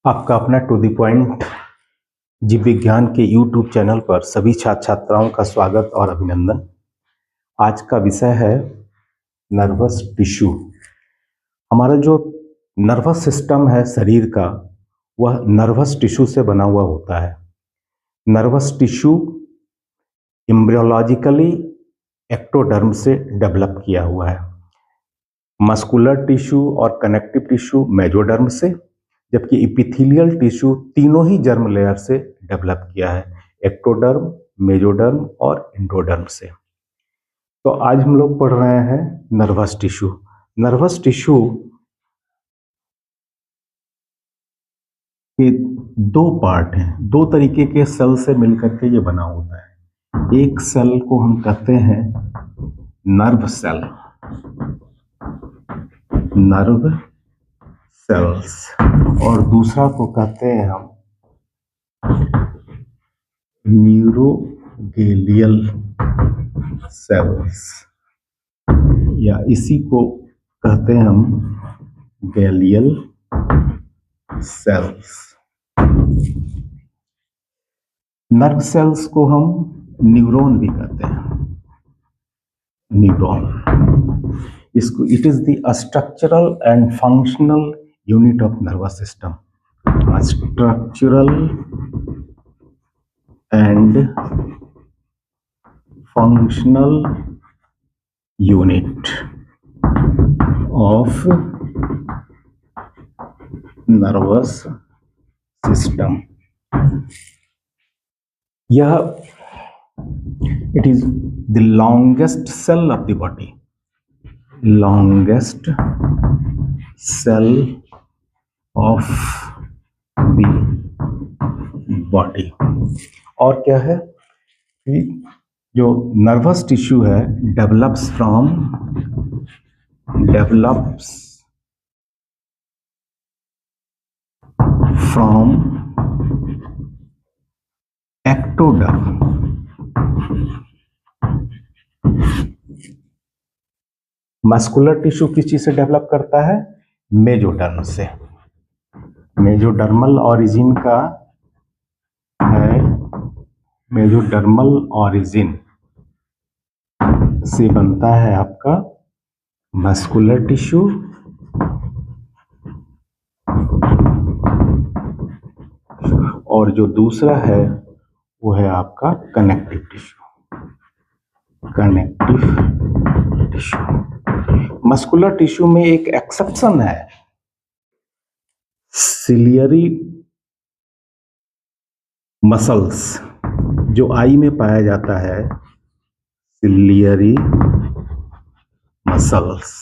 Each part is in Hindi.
आपका अपना टू द पॉइंट जीव विज्ञान के यूट्यूब चैनल पर सभी छात्र छात्राओं का स्वागत और अभिनंदन। आज का विषय है नर्वस टिश्यू। हमारा जो नर्वस सिस्टम है शरीर का, वह नर्वस टिश्यू से बना हुआ होता है। नर्वस टिश्यू एम्ब्रियोलॉजिकली एक्टोडर्म से डेवलप किया हुआ है। मस्कुलर टिश्यू और कनेक्टिव टिश्यू मेजोडर्म से, जबकि इपिथेलियल टिश्यू तीनों ही जर्म लेयर से डेवलप किया है, एक्टोडर्म, मेजोडर्म और एंडोडर्म से। तो आज हम लोग पढ़ रहे हैं नर्वस टिश्यू। नर्वस टिश्यू के दो पार्ट हैं, दो तरीके के सेल से मिलकर के ये बना होता है। एक सेल को हम कहते हैं नर्व सेल, नर्व सेल्स, और दूसरा को कहते हैं हम न्यूरोगेलियल सेल्स, या इसी को कहते हैं हम गैलियल सेल्स। नर्व सेल्स को हम न्यूरॉन भी कहते हैं, न्यूरॉन। इसको it is the structural and functional unit of nervous system. Structural and functional unit of nervous system. यह it is the longest cell of the body, longest cell of the body. और क्या है कि जो नर्वस टिश्यू है develops from ectoderm. Muscular tissue किस चीज से डेवलप करता है? मेजोडर्म से। मेजोडर्मल ओरिजिन का है, मेजोडर्मल ओरिजिन से बनता है आपका मस्कुलर टिश्यू, और जो दूसरा है वो है आपका connective tissue, connective tissue. Muscular tissue में एक एक्सेप्शन है, सिलियरी मसल्स, जो आई में पाया जाता है, सिलियरी मसल्स।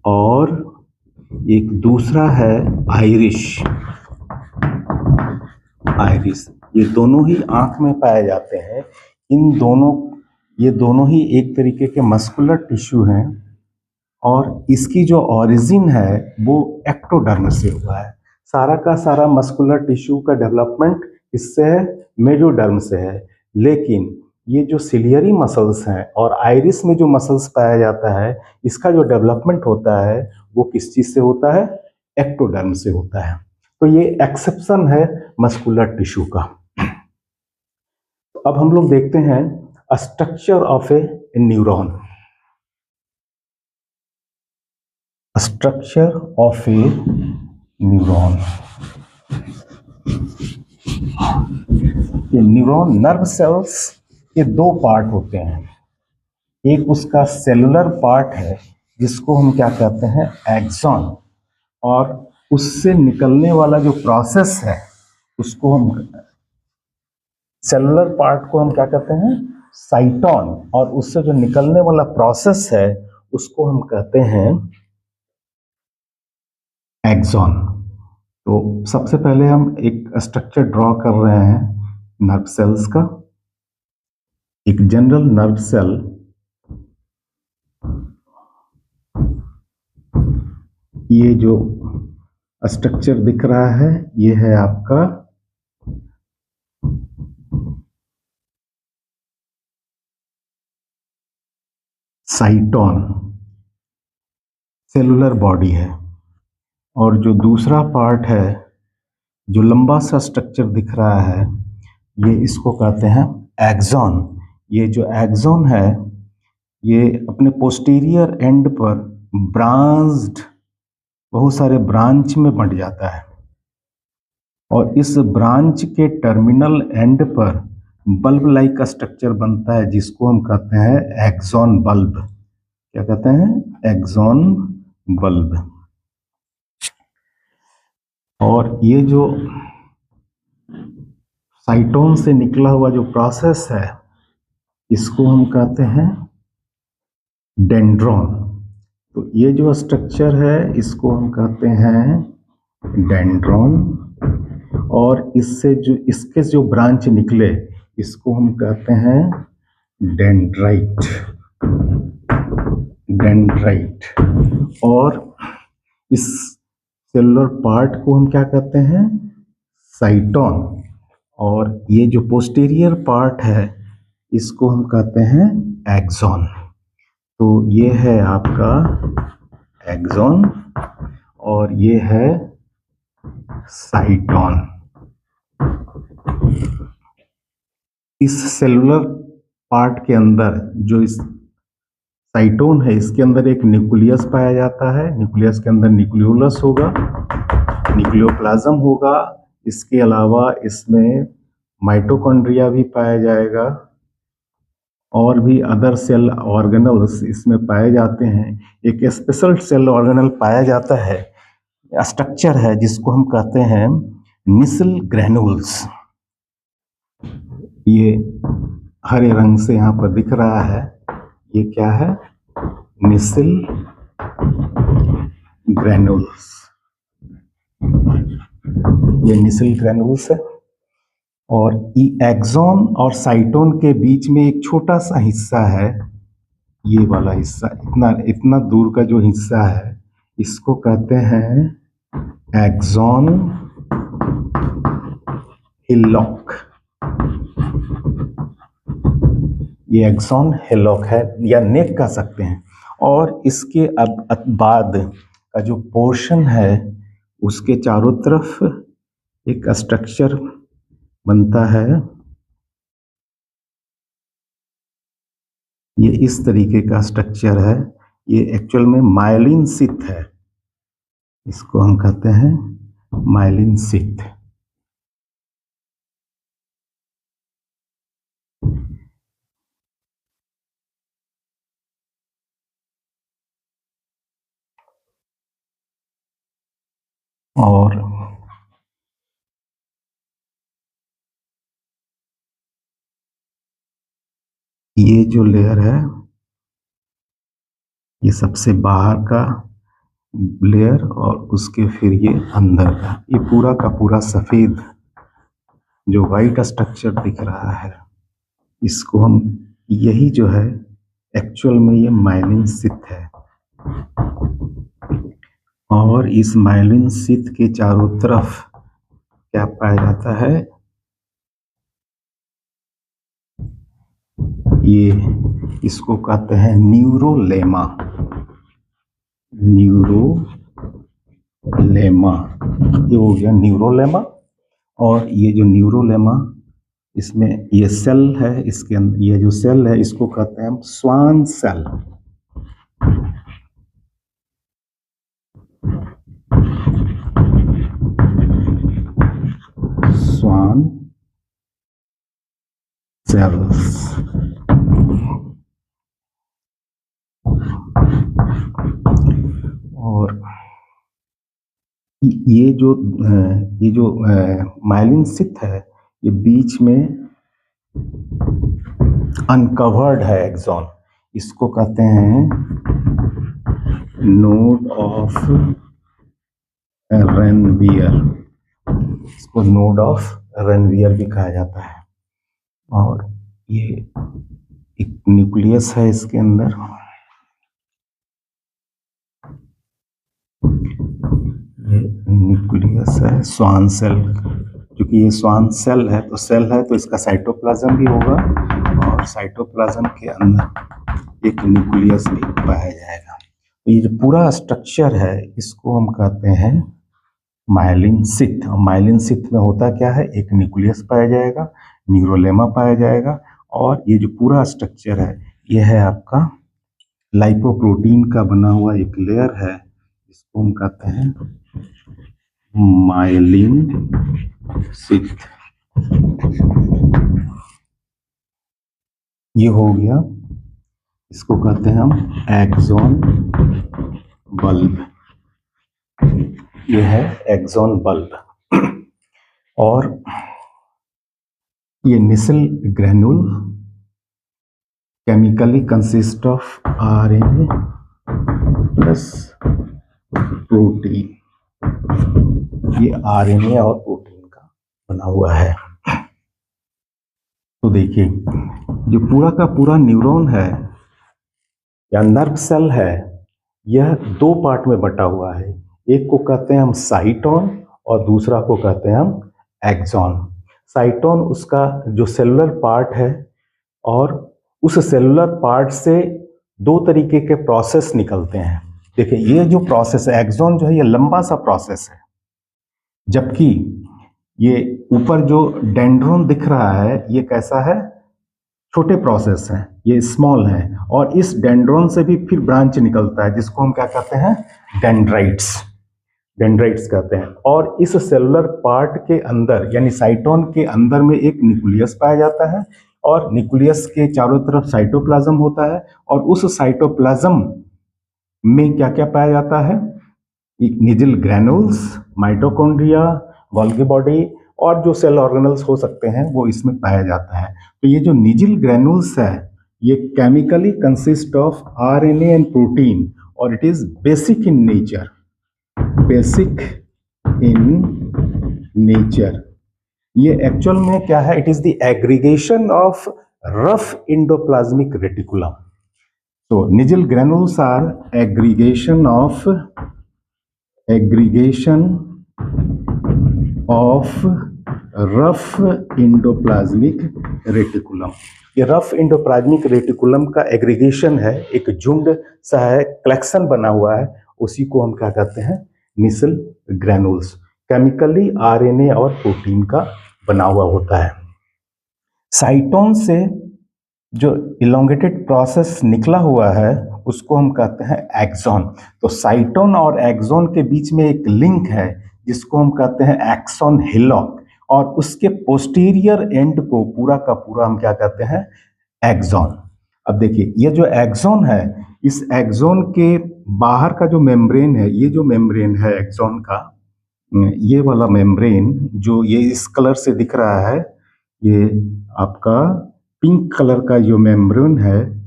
और एक दूसरा है आइरिश, आइरिस। ये दोनों ही आंख में पाए जाते हैं। ये दोनों ही एक तरीके के मस्कुलर टिश्यू हैं, और इसकी जो ओरिजिन है वो एक्टोडर्म से हुआ है। सारा का सारा मस्कुलर टिश्यू का डेवलपमेंट इससे है, मेजोडर्म से है। लेकिन ये जो सिलियरी मसल्स हैं और आइरिस में जो मसल्स पाया जाता है, इसका जो डेवलपमेंट होता है वो किस चीज से होता है? एक्टोडर्म से होता है। तो ये एक्सेप्शन है मस्कुलर टिश्यू का। तो अब हम लोग देखते हैं structure of A neuron. Structure of A neuron. ये न्यूरॉन नर्व सेल्स के दो पार्ट होते हैं। एक उसका सेलुलर पार्ट है जिसको हम क्या कहते हैं? एक्सॉन। और उससे निकलने वाला जो प्रोसेस है उसको हम, सेलुलर पार्ट को हम क्या कहते हैं? साइटोन। और उससे जो निकलने वाला प्रोसेस है उसको हम कहते हैं एक्सॉन। तो सबसे पहले हम एक स्ट्रक्चर ड्रॉ कर रहे हैं नर्व सेल्स का। एक जनरल नर्व सेल, ये जो स्ट्रक्चर दिख रहा है ये है आपका साइटोन, सेलुलर बॉडी है। और जो दूसरा पार्ट है, जो लंबा सा स्ट्रक्चर दिख रहा है, ये इसको कहते हैं एक्सॉन। ये जो एक्सॉन है, ये अपने पोस्टीरियर एंड पर ब्रांच्ड, बहुत सारे ब्रांच में बंट जाता है, और इस ब्रांच के टर्मिनल एंड पर बल्ब लाइक का स्ट्रक्चर बनता है, जिसको हम कहते हैं एक्सॉन बल्ब। क्या कहते हैं? Axon bulb. और ये जो साइटोन से निकला हुआ जो प्रोसेस है, इसको हम कहते हैं डेंड्रॉन। तो ये जो स्ट्रक्चर है, इसको हम कहते हैं डेंड्रॉन, और इससे जो इसके जो ब्रांच निकले, इसको हम कहते हैं डेंड्राइट। डेंड्राइट। और इस सेलुलर पार्ट को हम क्या कहते हैं? साइटोन। और ये जो पोस्टीरियर पार्ट है, इसको हम कहते हैं एक्सॉन। तो ये है आपका एक्सॉन, और ये है साइटोन। इस सेलुलर पार्ट के अंदर जो इस साइटोन है, इसके अंदर एक न्यूक्लियस पाया जाता है। न्यूक्लियस के अंदर न्यूक्लियोलस होगा, न्यूक्लियोप्लाज्म होगा। इसके अलावा इसमें माइटोकॉन्ड्रिया भी पाया जाएगा, और भी अदर सेल ऑर्गेनल्स इसमें पाए जाते हैं। एक स्पेशल सेल ऑर्गेनल पाया जाता है, स्ट्रक्चर है, जिसको हम कहते हैं निसल ग्रैन्यूल्स। ये हरे रंग से यहाँ पर दिख रहा है, ये क्या है? निसल ग्रैन्यूल्स। ये निसल ग्रैन्यूल्स है। और एक्सॉन और साइटोन के बीच में एक छोटा सा हिस्सा है, ये वाला हिस्सा, इतना दूर का जो हिस्सा है, इसको कहते हैं एक्सॉन हिलॉक। ये एक्सॉन हिलॉक है, या नेक कह सकते हैं। और इसके अब बाद का जो पोर्शन है, उसके चारों तरफ एक स्ट्रक्चर बनता है। ये इस तरीके का स्ट्रक्चर है। ये एक्चुअल में माइलिन शीथ है, इसको हम कहते हैं माइलिन शीथ। और ये जो लेयर है, ये सबसे बाहर का लेयर, और उसके फिर ये अंदर का, ये पूरा का पूरा सफेद जो वाइट स्ट्रक्चर दिख रहा है, इसको हम, यही जो है एक्चुअल में ये माइलिन शीथ है। और इस माइलिन शीथ के चारों तरफ क्या पाया जाता है? ये इसको कहते हैं न्यूरोलेमा। न्यूरोलेमा, ये हो गया न्यूरोलेमा। और ये जो न्यूरोलेमा, इसमें ये सेल है, इसके अंदर ये जो सेल है, इसको कहते हैं स्वान सेल। Schwann cells. और ये जो माइलिन शीथ है, ये बीच में अनकवर्ड है एक्सॉन, इसको कहते हैं नोड ऑफ रेनवियर। इसको नोड ऑफ रेनवियर भी कहा जाता है। और ये एक न्यूक्लियस है इसके अंदर, ये न्यूक्लियस है स्वान सेल। क्योंकि ये स्वान सेल है, तो इसका साइटोप्लाज्म भी होगा, और साइटोप्लाज्म के अंदर एक न्यूक्लियस भी पाया जाएगा। ये जो पूरा स्ट्रक्चर है इसको हम कहते हैं माइलिन शीथ। माइलिन शीथ में होता क्या है, एक न्यूक्लियस पाया जाएगा, न्यूरोलेमा पाया जाएगा, और ये जो पूरा स्ट्रक्चर है ये है आपका लाइपोप्रोटीन का बना हुआ एक लेयर है, इसको हम कहते हैं माइलिन शीथ। ये हो गया, इसको कहते हैं हम एक्सॉन बल्ब। ये है एक्सॉन बल्ब। और ये Nissl granule chemically consist of RNA plus protein. ये आरएनए और प्रोटीन का बना हुआ है। तो देखिए जो पूरा का पूरा न्यूरॉन है या नर्व सेल है, यह दो पार्ट में बटा हुआ है। एक को कहते हैं हम साइटोन और दूसरा को कहते हैं हम एक्सॉन। साइटोन उसका जो सेलुलर पार्ट है, और उस सेलुलर पार्ट से दो तरीके के प्रोसेस निकलते हैं। देखिए ये जो प्रोसेस है एक्सॉन जो है ये लंबा सा प्रोसेस है, जबकि ये ऊपर जो डेंड्रोन दिख रहा है ये कैसा है, छोटे प्रोसेस हैं, ये स्मॉल है। और इस डेंड्रोन से भी फिर ब्रांच निकलता है जिसको हम क्या कहते हैं, डेंड्राइट्स। डेंड्राइट्स कहते हैं। और इस सेलुलर पार्ट के अंदर यानी साइटोन के अंदर में एक न्यूक्लियस पाया जाता है, और न्यूक्लियस के चारों तरफ साइटोप्लाज्म होता है, और उस साइटोप्लाज्म में क्या क्या पाया जाता है, निजिल ग्रैन्यूल्स, माइटोकॉन्ड्रिया, गोल्गी बॉडी, और जो सेल ऑर्गेनल्स हो सकते हैं वो इसमें पाया जाता है। तो ये जो निजिल ग्रैन्यूल्स है ये chemically consist of RNA and protein, और it is basic in nature. Basic in nature ये एक्चुअल में क्या है, it is the aggregation of rough endoplasmic reticulum. तो Nissl granules are aggregation of rough endoplasmic reticulum. ये रफ इंडोप्लाज्मिक रेटिकुलम का एग्रीगेशन है, एक झुंड सा है, कलेक्शन बना हुआ है, उसी को हम क्या कहते हैं, निसल ग्रैन्यूल्स। केमिकली आरएनए और प्रोटीन का बना हुआ होता है। साइटोन से जो इलोंगेटेड प्रोसेस निकला हुआ है उसको हम कहते हैं एक्सॉन। तो साइटोन और एक्सॉन के बीच में एक लिंक है जिसको हम कहते हैं एक्सॉन हिलॉक, और उसके पोस्टीरियर एंड को पूरा का पूरा हम क्या कहते हैं, एक्सॉन। अब देखिए ये जो एक्सॉन है, इस एक्सॉन के बाहर का जो मेम्ब्रेन है, ये जो मेम्ब्रेन है एक्सॉन का, ये वाला मेम्ब्रेन जो ये इस कलर से दिख रहा है, ये आपका पिंक कलर का जो मेम्ब्रेन है,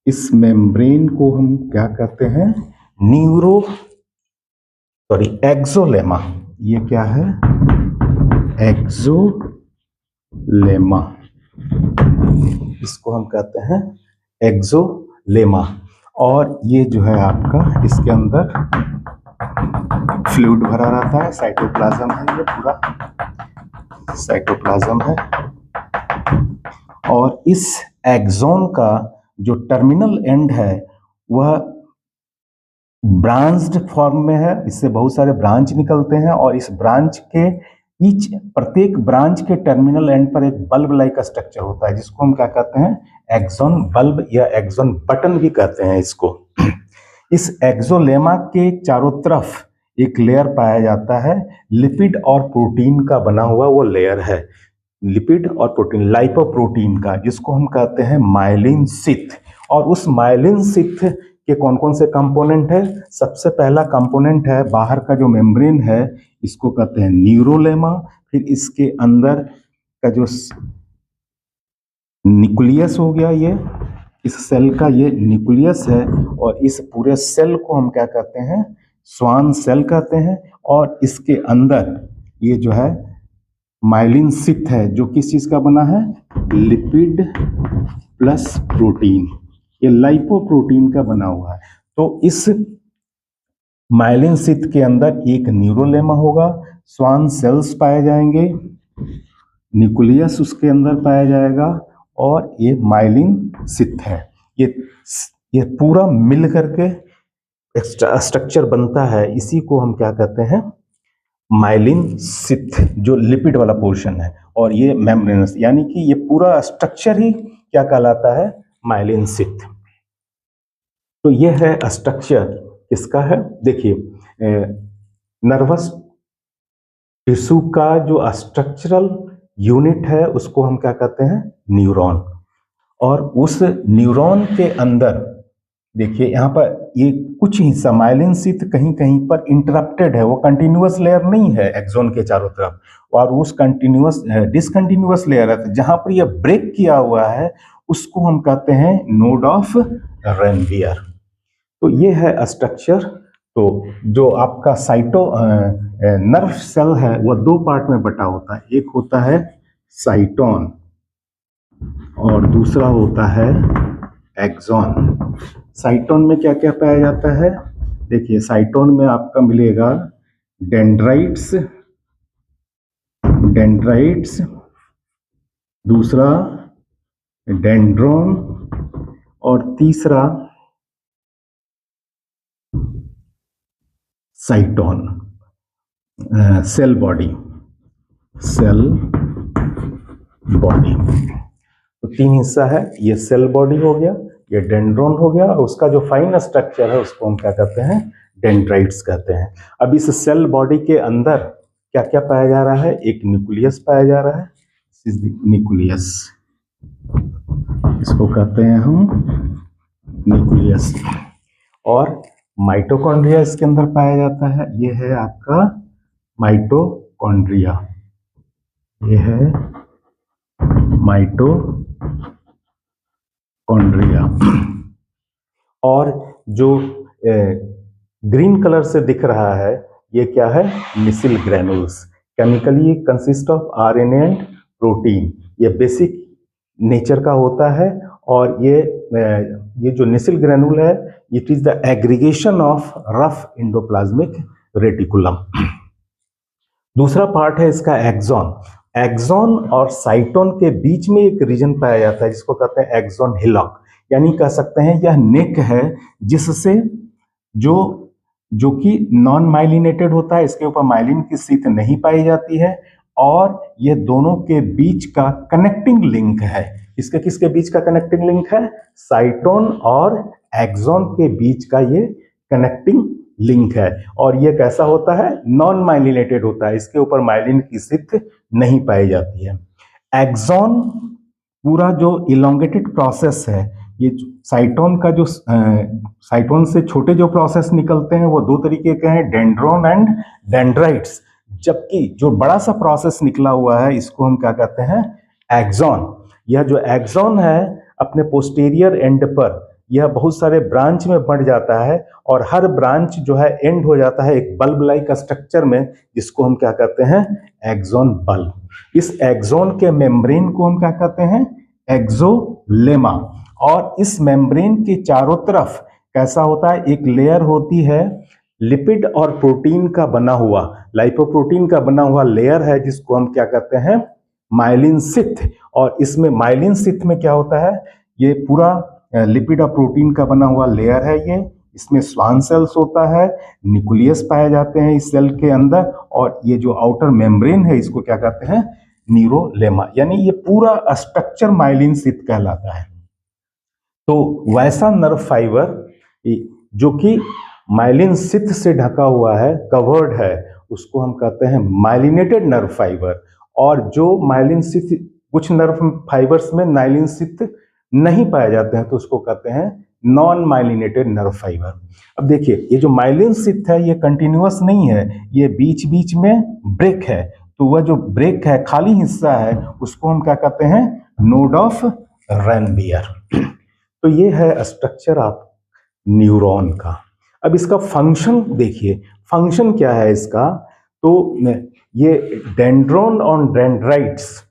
इस मेम्ब्रेन को हम क्या कहते हैं, एक्सोलेमा। ये क्या है, एक्सोलेमा, इसको हम कहते हैं एक्सोलेमा। और ये जो है आपका इसके अंदर फ्लूइड भरा रहता है, साइटोप्लाज्म है, ये पूरा साइटोप्लाज्म है। और इस एक्सॉन का जो टर्मिनल एंड है वह ब्रांच्ड फॉर्म में है, इससे बहुत सारे ब्रांच निकलते हैं, और इस ब्रांच के प्रत्येक ब्रांच के टर्मिनल एंड पर एक बल्ब लाइक स्ट्रक्चर होता है जिसको हम क्या कहते हैं, एक्सॉन बल्ब या एक्सॉन बटन भी कहते हैं इसको। इस एक्सोलेमा के चारों तरफ एक लेयर पाया जाता है, लिपिड और प्रोटीन का बना हुआ वो लेयर है, लिपिड और प्रोटीन, लाइपोप्रोटीन का, जिसको हम कहते हैं माइलिन शीथ। और उस माइलिन शीथ के कौन कौन से कंपोनेंट है, सबसे पहला कंपोनेंट है बाहर का जो मेम्ब्रेन है, इसको कहते हैं न्यूरोलेमा। फिर इसके अंदर का जो न्यूक्लियस हो गया, ये इस सेल का ये न्यूक्लियस है, और इस पूरे सेल को हम क्या कहते हैं, स्वान सेल कहते हैं। और इसके अंदर ये जो है माइलिन शीथ है जो किस चीज का बना है, लिपिड प्लस प्रोटीन, ये लाइपोप्रोटीन का बना हुआ है। तो इस माइलिन शीथ के अंदर एक न्यूरोलेमा होगा, स्वान सेल्स पाए जाएंगे, न्यूक्लियस उसके अंदर पाया जाएगा, और ये माइलिन शीथ है। ये पूरा मिल करके स्ट्रक्चर बनता है, इसी को हम क्या कहते हैं, माइलिन सिथ, जो लिपिड वाला पोर्शन है, और ये मेम्ब्रेनस, यानी कि ये पूरा स्ट्रक्चर ही क्या कहलाता है, माइलिन सिथ। तो ये है स्ट्रक्चर किसका है, देखिए नर्वस टिश्यू का जो स्ट्रक्चरल यूनिट है उसको हम क्या कहते हैं, न्यूरॉन। और उस न्यूरॉन के अंदर देखिए यहाँ पर ये कुछ हिस्सा माइलिन सिथ कहीं कहीं पर इंटरप्टेड है, वो कंटिन्यूअस लेयर नहीं है एक्सोन के चारों तरफ, और उस कंटिन्यूअस डिसकंटिन्यूअस लेयर है, जहां पर ये ब्रेक किया हुआ है उसको हम कहते हैं नोड ऑफ रेनवियर। तो ये है स्ट्रक्चर। तो जो आपका साइटो नर्व सेल है वो दो पार्ट में बटा होता है, एक होता है साइटोन और दूसरा होता है एक्सॉन। साइटोन में क्या क्या पाया जाता है, देखिए साइटोन में आपका मिलेगा डेंड्राइट्स, दूसरा डेंड्रोन और तीसरा साइटोन, सेल बॉडी। तो तीन हिस्सा है, ये सेल बॉडी हो गया, ये डेंड्रोन हो गया, और उसका जो फाइन स्ट्रक्चर है उसको हम क्या कहते हैं, डेंड्राइट्स कहते हैं। अब इस सेल बॉडी के अंदर क्या क्या पाया जा रहा है, एक न्यूक्लियस पाया जा रहा है, न्यूक्लियस, इसको कहते हैं हम न्यूक्लियस, और माइटोकॉन्ड्रिया इसके अंदर पाया जाता है, ये है आपका माइटोकॉन्ड्रिया, ये है माइटोकॉन्ड्रिया। और जो ग्रीन कलर से दिख रहा है ये क्या है, missile granules, chemically consist of RNA and protein, ये बेसिक नेचर का होता है। और ये जो निसिल ग्रैनुल है, it is the aggregation of rough endoplasmic reticulum. दूसरा पार्ट है इसका एक्सॉन। एक्सॉन और साइटोन के बीच में एक रीजन पाया जाता है जिसको कहते हैं एक्सॉन हिलॉक, यानी कह सकते हैं यह नेक है जिससे जो कि नॉन माइलिनेटेड होता है, इसके ऊपर माइलिन की सीथ नहीं पाई जाती है, और ये दोनों के बीच का कनेक्टिंग लिंक है। इसके किसके बीच का कनेक्टिंग लिंक है, साइटोन और एक्सॉन के बीच का ये कनेक्टिंग लिंक है। और ये कैसा होता है, नॉन माइलिनेटेड होता है, इसके ऊपर माइलिन की सीथ नहीं पाई जाती है। एक्सॉन पूरा जो इलोंगेटेड प्रोसेस है, ये साइटोन का जो साइटोन से छोटे जो प्रोसेस निकलते हैं वो दो तरीके के हैं, डेंड्रोन एंड डेंड्राइट्स, जबकि जो बड़ा सा प्रोसेस निकला हुआ है इसको हम क्या कहते हैं, एक्सॉन। यह जो एक्सॉन है अपने पोस्टीरियर एंड पर यह बहुत सारे ब्रांच में बढ़ जाता है, और हर ब्रांच जो है एंड हो जाता है एक बल्ब लाइक स्ट्रक्चर में, जिसको हम क्या कहते हैं, एक्सॉन बल्ब। इस एक्सॉन के मेम्ब्रेन को हम क्या कहते हैं, एक्सोलेमा। और इस मेम्ब्रेन के चारों तरफ कैसा होता है, एक लेयर होती है लिपिड और प्रोटीन का बना हुआ, लाइपोप्रोटीन का बना हुआ लेयर है, जिसको हम क्या कहते हैं, माइलिन सिथ। और इसमें माइलिन सिथ में क्या होता है, ये पूरा लिपिड और प्रोटीन का बना हुआ लेयर है ये, इसमें स्वान सेल्स होता है, न्यूक्लियस पाए जाते हैं इस सेल के अंदर, और ये जो आउटर मेम्ब्रेन है इसको क्या कहते हैं, न्यूरोलेमा। यानी ये पूरा स्ट्रक्चर माइलिन सिथ कहलाता है। तो वैसा नर्व फाइबर जो कि माइलिन सिथ से ढका हुआ है, कवर्ड है, उसको हम कहते हैं माइलिनेटेड नर्व फाइबर। और जो माइलिन सिथ, कुछ नर्व फाइबर्स में माइलिन सिथ नहीं पाए जाते हैं तो उसको कहते हैं नॉन माइलिनेटेड नर्व फाइबर। अब देखिए ये जो माइलिन सिथ है ये कंटिन्यूअस नहीं है, ये बीच बीच में ब्रेक है। तो वह जो ब्रेक है, खाली हिस्सा है, उसको हम क्या कहते हैं, नोड ऑफ रेनवियर। तो ये है स्ट्रक्चर ऑफ न्यूरॉन का। अब इसका फंक्शन देखिए, फंक्शन क्या है इसका, तो ये डेंड्रोन और dendrites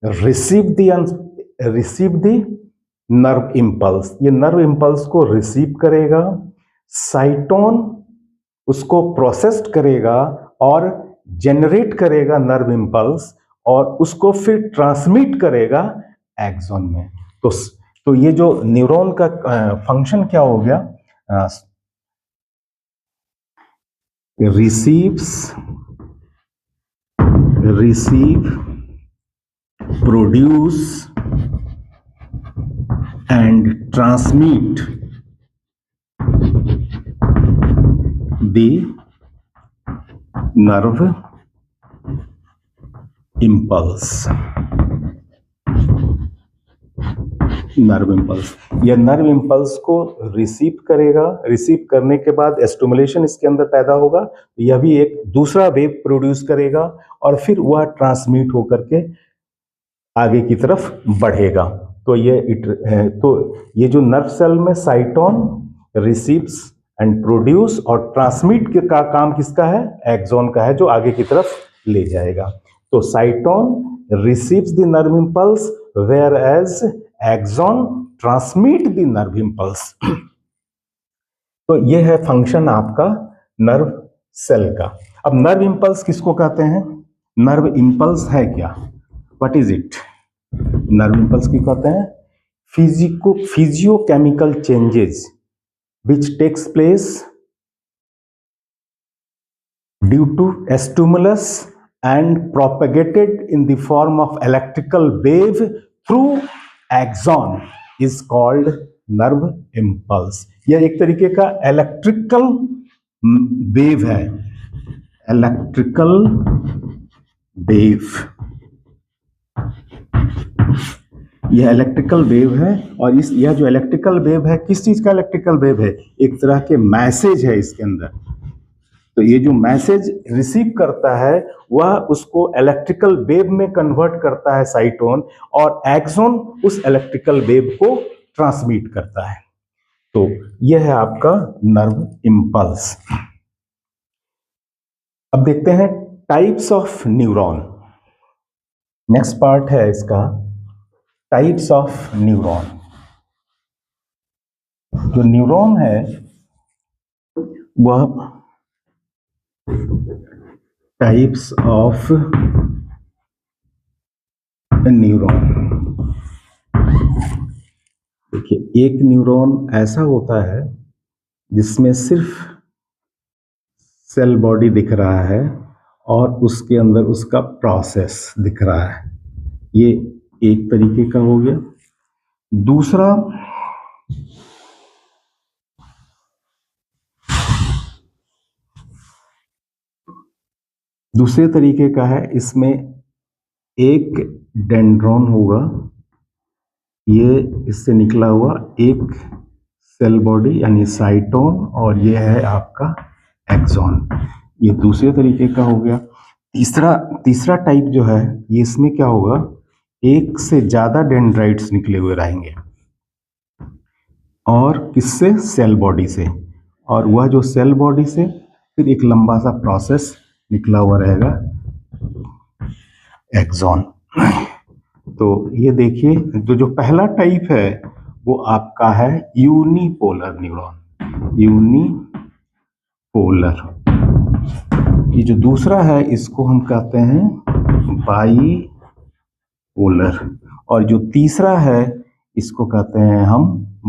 receive the nerve impulse, ये नर्व इंपल्स को रिसीव करेगा, साइटोन उसको प्रोसेस्ड करेगा और जनरेट करेगा नर्व इंपल्स, और उसको फिर ट्रांसमिट करेगा एक्सॉन में। तो ये जो न्यूरॉन का फंक्शन क्या हो गया, receive, produce and transmit the nerve impulse. Nerve impulse, यह नर्व इम्पल्स को रिसीव करेगा, रिसीव करने के बाद स्टिमुलेशन इसके अंदर पैदा होगा, यह भी एक दूसरा वेव प्रोड्यूस करेगा और फिर वह ट्रांसमिट होकर के आगे की तरफ बढ़ेगा। तो ये जो नर्व सेल में साइटोन रिसीव्स एंड प्रोड्यूस और ट्रांसमिट का काम किसका है? एक्सॉन का है, जो आगे की तरफ ले जाएगा। तो cyton receives the nerve impulse whereas axon transmit the nerve impulse. तो ये है फंक्शन आपका नर्व सेल का। अब नर्व इम्पल्स किसको कहते हैं? नर्व इम्पल्स है क्या? What is it? Nerve impulse की कहते हैं physiochemical changes which takes place due to a stimulus and propagated in the form of electrical wave through axon is called nerve impulse। यह एक तरीके का इलेक्ट्रिकल वेव है, इलेक्ट्रिकल वेव। यह इलेक्ट्रिकल वेव है और यह जो इलेक्ट्रिकल वेव है, किस चीज का इलेक्ट्रिकल वेव है? एक तरह के मैसेज है इसके अंदर। तो ये जो मैसेज रिसीव करता है वह उसको इलेक्ट्रिकल वेव में कन्वर्ट करता है साइटोन, और एक्सॉन उस इलेक्ट्रिकल वेव को ट्रांसमिट करता है। तो यह है आपका नर्व इम्पल्स। अब देखते हैं types of neuron. Next part है इसका टाइप्स ऑफ न्यूरॉन। जो न्यूरॉन है वह टाइप्स ऑफ न्यूरॉन। देखिए, एक न्यूरॉन ऐसा होता है जिसमें सिर्फ सेल बॉडी दिख रहा है और उसके अंदर उसका प्रोसेस दिख रहा है। ये एक तरीके का हो गया। दूसरे तरीके का है, इसमें एक डेंड्रॉन होगा, ये इससे निकला हुआ एक सेल बॉडी यानी साइटोन, और ये है आपका एक्सॉन। ये दूसरे तरीके का हो गया। तीसरा टाइप जो है, ये इसमें क्या होगा, एक से ज्यादा डेंड्राइट्स निकले हुए रहेंगे, और किससे? सेल बॉडी से, और वह जो सेल बॉडी से फिर एक लंबा सा प्रोसेस निकला हुआ रहेगा, एक्सॉन। तो ये देखिए, जो पहला टाइप है वो आपका है यूनिपोलर न्यूरॉन, यूनिपोलर। ये जो दूसरा है इसको हम कहते हैं बाईपोलर, और जो तीसरा है इसको कहते हैं हम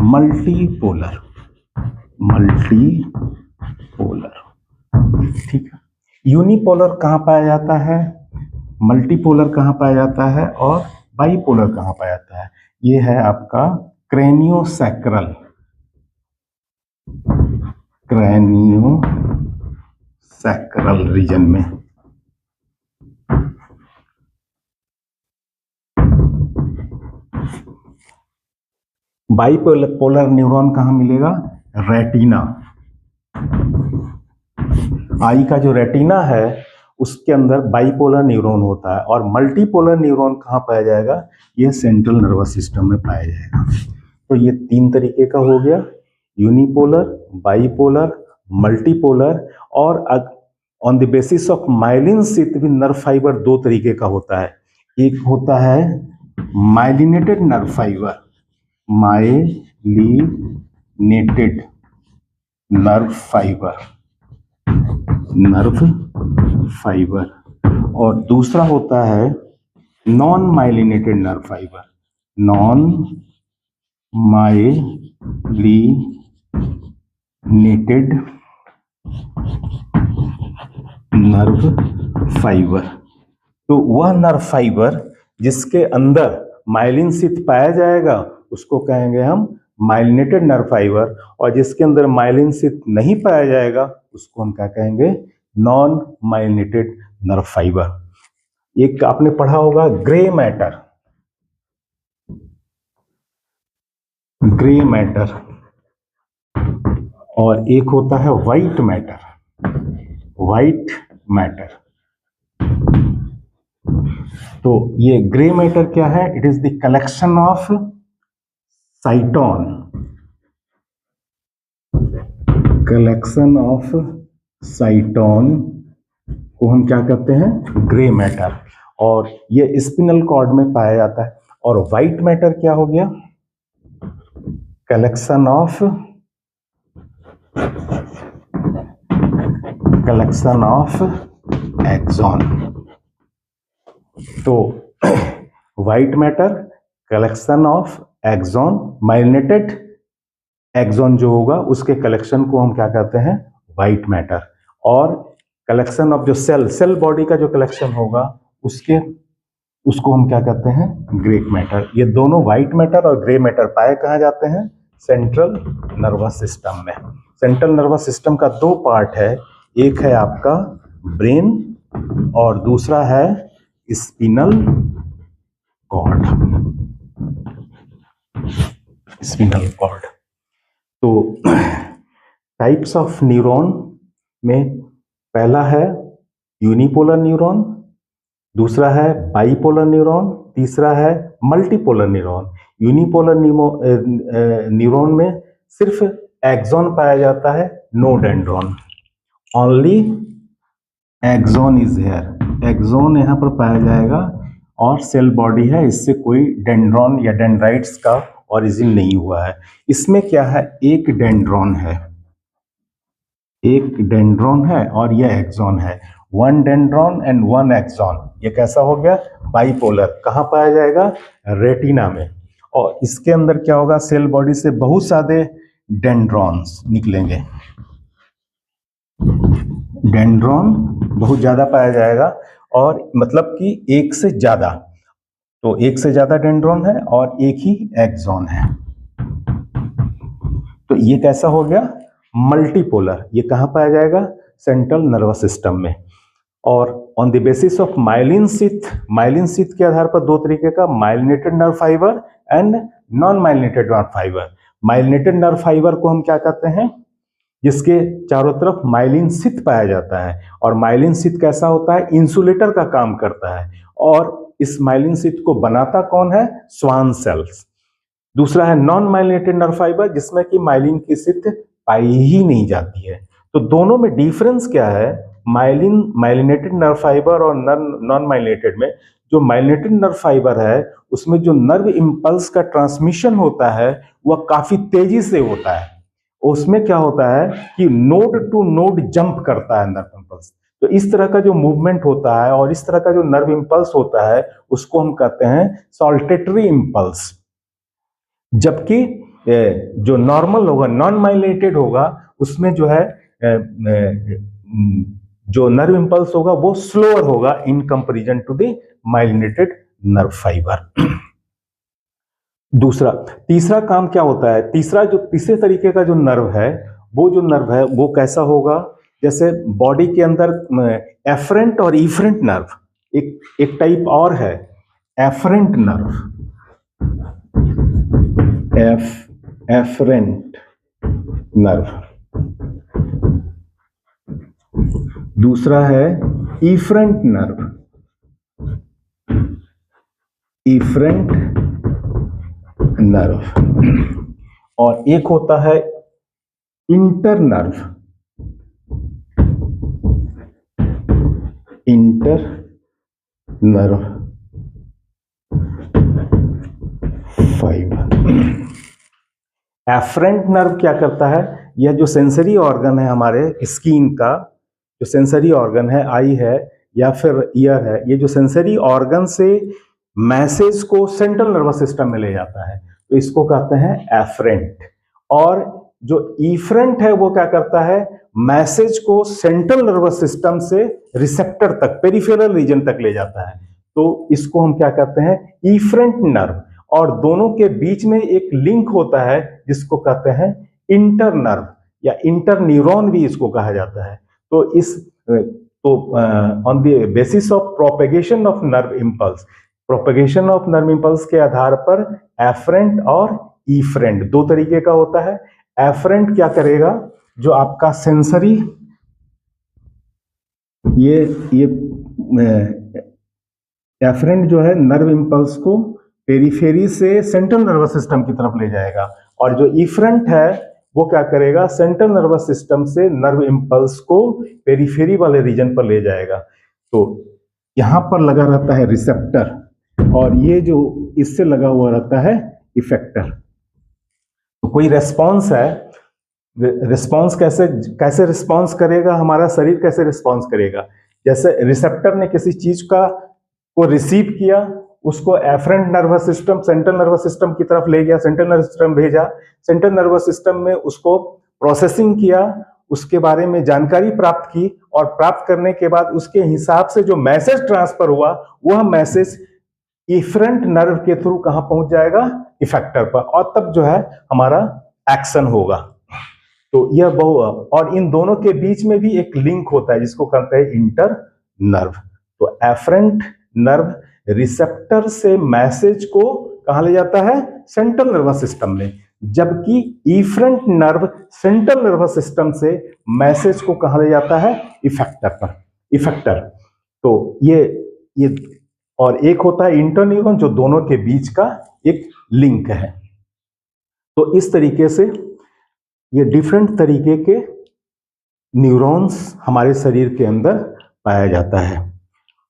मल्टीपोलर। ठीक है। यूनिपोलर कहाँ पाया जाता है, मल्टीपोलर कहाँ पाया जाता है, और बाईपोलर कहाँ पाया जाता है? ये है आपका क्रेनियोसैक्रल रीजन में। बाईपोलर न्यूरॉन कहाँ मिलेगा? रेटिना। आई का जो रेटिना है उसके अंदर बाईपोलर न्यूरॉन होता है, और मल्टीपोलर न्यूरॉन कहाँ पाया जाएगा? ये सेंट्रल नर्वस सिस्टम में पाया जाएगा। तो ये तीन तरीके का हो गया, यूनिपोलर, बाईपोलर, मल्टीपोलर। और on the basis of myelin sheath भी नर्व फाइबर दो तरीके का होता है। एक होता है myelinated nerve fibre, myelinated nerve fibre, और दूसरा होता है non myelinated nerve fibre, non myelinated nerve fibre. तो वह नर्व फाइबर जिसके अंदर माइलिन शीथ पाया जाएगा उसको कहेंगे हम माइलिनेटेड नर्व फाइबर, और जिसके अंदर माइलिन शीथ नहीं पाया जाएगा उसको हम क्या कहेंगे, नॉन माइलिनेटेड नर्व फाइबर। एक आपने पढ़ा होगा ग्रे मैटर, ग्रे मैटर, और एक होता है व्हाइट मैटर, व्हाइट मैटर। तो ये ग्रे मैटर क्या है, it is the collection of साइटोन, collection of साइटोन को हम क्या कहते हैं, ग्रे मैटर, और ये स्पिनल कॉर्ड में पाया जाता है। और व्हाइट मैटर क्या हो गया, कलेक्शन ऑफ एक्सॉन। तो white matter, collection of axon, myelinated axon जो होगा उसके कलेक्शन को हम क्या कहते हैं, व्हाइट मैटर। और कलेक्शन ऑफ जो सेल बॉडी का जो कलेक्शन होगा उसको हम क्या कहते हैं, ग्रे मैटर। ये दोनों व्हाइट मैटर और ग्रे मैटर पाए कहाँ जाते हैं, सेंट्रल नर्वस सिस्टम में। सेंट्रल नर्वस सिस्टम का दो पार्ट है, एक है आपका ब्रेन और दूसरा है स्पिनल कॉर्ड, स्पिनल कॉर्ड। तो टाइप्स ऑफ न्यूरॉन में पहला है यूनिपोलर न्यूरॉन, दूसरा है बाइपोलर न्यूरॉन, तीसरा है मल्टीपोलर न्यूरॉन। यूनिपोलर न्यूरॉन में सिर्फ एक्सॉन पाया जाता है, no dendron, only axon is here, axon यहाँ पर पाया जाएगा और सेल बॉडी है, इससे कोई डेंड्रॉन या डेंड्राइट्स का ओरिजिन नहीं हुआ है। इसमें क्या है, एक डेंड्रॉन है, एक डेंड्रॉन है और यह एक्सॉन है, one dendron and one axon. ये कैसा हो गया, बाइपोलर। कहाँ पाया जाएगा, रेटिना में। और इसके अंदर क्या होगा, सेल बॉडी से बहुत सारे डेंड्रॉन्स निकलेंगे, डेंड्रॉन बहुत ज्यादा पाया जाएगा, और मतलब कि एक से ज्यादा, तो एक से ज्यादा डेंड्रॉन है और एक ही एक्सॉन है। तो ये कैसा हो गया, मल्टीपोलर। ये कहाँ पाया जाएगा, सेंट्रल नर्वस सिस्टम में। और on the basis of myelin sheath के आधार पर दो तरीके का, myelinated nerve fibre and non myelinated nerve fibre. Myelinated nerve fibre को हम क्या कहते हैं, जिसके चारों तरफ माइलिन शीथ पाया जाता है। और माइलिन शीथ कैसा होता है, इंसुलेटर का काम करता है, और इस माइलिन शीथ को बनाता कौन है, स्वान सेल्स। दूसरा है नॉन माइलिनेटेड नर्व फाइबर, जिसमें कि माइलिन की शीथ पाई ही नहीं जाती है। तो दोनों में डिफरेंस क्या है, माइलिनेटेड नर्व फाइबर और नॉन माइलिनेटेड में, जो माइलिनेटेड नर्व फाइबर है उसमें जो नर्व इंपल्स का ट्रांसमिशन होता है वह काफी तेजी से होता है। उसमें क्या होता है कि नोड टू नोड जंप करता है नर्व इंपल्स। तो इस तरह का जो मूवमेंट होता है और इस तरह का जो नर्व इंपल्स होता है उसको हम कहते हैं सॉल्टेटरी इंपल्स। जबकि जो नॉर्मल होगा, नॉन माइलिनेटेड होगा, उसमें जो है जो नर्व इंपल्स होगा वो स्लोअर होगा in comparison to the myelinated nerve fibre. दूसरा, तीसरा काम क्या होता है, तीसरे तरीके का जो नर्व है वो कैसा होगा, जैसे बॉडी के अंदर एफरेंट और इफरेंट नर्व, एक टाइप और है एफरेंट नर्व, एफरेंट नर्व। दूसरा है इफरेंट नर्व, इफरेंट नर्व। और एक होता है inter nerve, inter nerve fibre. Efferent nerve क्या करता है, यह जो सेंसरी ऑर्गन है हमारे स्किन का, जो सेंसरी ऑर्गन है, आई है या फिर ईयर है, ये जो सेंसरी ऑर्गन से मैसेज को सेंट्रल नर्वस सिस्टम में ले जाता है, तो इसको कहते हैं एफरेंट। और जो इफरेंट है वो क्या करता है, मैसेज को सेंट्रल नर्वस सिस्टम से रिसेप्टर तक, पेरिफेरल रीजन तक ले जाता है। तो इसको हम क्या कहते हैं, इफरेंट नर्व। और दोनों के बीच में एक लिंक होता है जिसको कहते हैं इंटर नर्व या इंटर न्यूरॉन भी इसको कहा जाता है। तो on the basis of propagation of nerve impulse, propagation of nerve impulse के आधार पर एफरेंट और इफरेंट दो तरीके का होता है। एफरेंट क्या करेगा, जो आपका सेंसरी ये एफरेंट जो है नर्व इंपल्स को पेरिफेरी से सेंट्रल नर्वस सिस्टम की तरफ ले जाएगा, और जो इफरेंट है वो क्या करेगा, सेंट्रल नर्वस सिस्टम से नर्व इंपल्स को पेरिफेरी वाले रीजन पर ले जाएगा। तो यहां पर लगा रहता है रिसेप्टर, और ये जो इससे लगा हुआ रहता है इफेक्टर। तो कोई रेस्पॉन्स है, रिस्पॉन्स कैसे रिस्पॉन्स करेगा, हमारा शरीर कैसे रिस्पॉन्स करेगा। जैसे रिसेप्टर ने किसी चीज को रिसीव किया, उसको efferent nervous system central nervous system की तरफ ले गया, सेंट्रल नर्वस सिस्टम भेजा, सेंट्रल नर्वस सिस्टम में उसको प्रोसेसिंग किया, उसके बारे में जानकारी प्राप्त की, और प्राप्त करने के बाद उसके हिसाब से जो मैसेज ट्रांसफर हुआ वह मैसेज इफरेंट नर्व के थ्रू कहां पहुंच जाएगा, इफेक्टर पर, और तब जो है हमारा एक्शन होगा। तो यह और इन दोनों के बीच में भी एक लिंक होता है जिसको कहते हैं इंटर नर्व। तो एफरेंट नर्व रिसेप्टर से मैसेज को कहां ले जाता है, सेंट्रल नर्वस सिस्टम में, जबकि efferent nerve central nervous system से मैसेज को कहां ले जाता है, इफेक्टर पर, इफेक्टर। तो ये और एक होता है इंटरन्यूरॉन जो दोनों के बीच का एक लिंक है। तो इस तरीके से ये डिफरेंट तरीके के न्यूरॉन्स हमारे शरीर के अंदर पाया जाता है।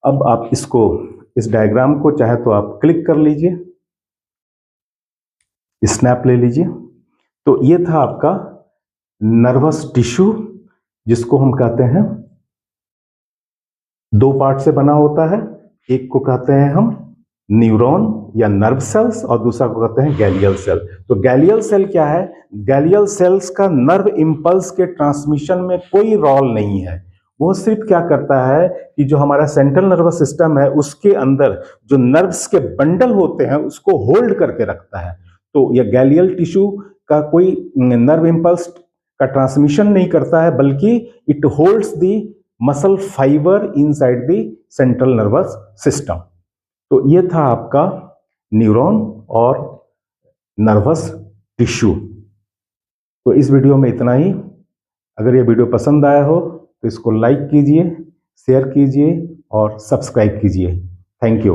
अब आप इस डायग्राम को चाहे तो आप क्लिक कर लीजिए, स्नैप ले लीजिए। तो ये था आपका नर्वस टिश्यू, जिसको हम कहते हैं दो पार्ट से बना होता है। एक को कहते हैं हम न्यूरॉन या नर्व सेल्स, और दूसरा को कहते हैं गैलियल सेल। तो गैलियल सेल क्या है, गैलियल सेल्स का नर्व इंपल्स के ट्रांसमिशन में कोई रोल नहीं है। वो सिर्फ क्या करता है कि जो हमारा सेंट्रल नर्वस सिस्टम है उसके अंदर जो नर्व्स के बंडल होते हैं उसको होल्ड करके रखता है। तो यह गैलियल टिश्यू का कोई नर्व इंपल्स का ट्रांसमिशन नहीं करता है, बल्कि it holds the muscle fibre inside the central nervous system. तो ये था आपका न्यूरॉन और नर्वस टिश्यू। तो इस वीडियो में इतना ही। अगर ये वीडियो पसंद आया हो तो इसको लाइक कीजिए, शेयर कीजिए और सब्सक्राइब कीजिए। Thank you.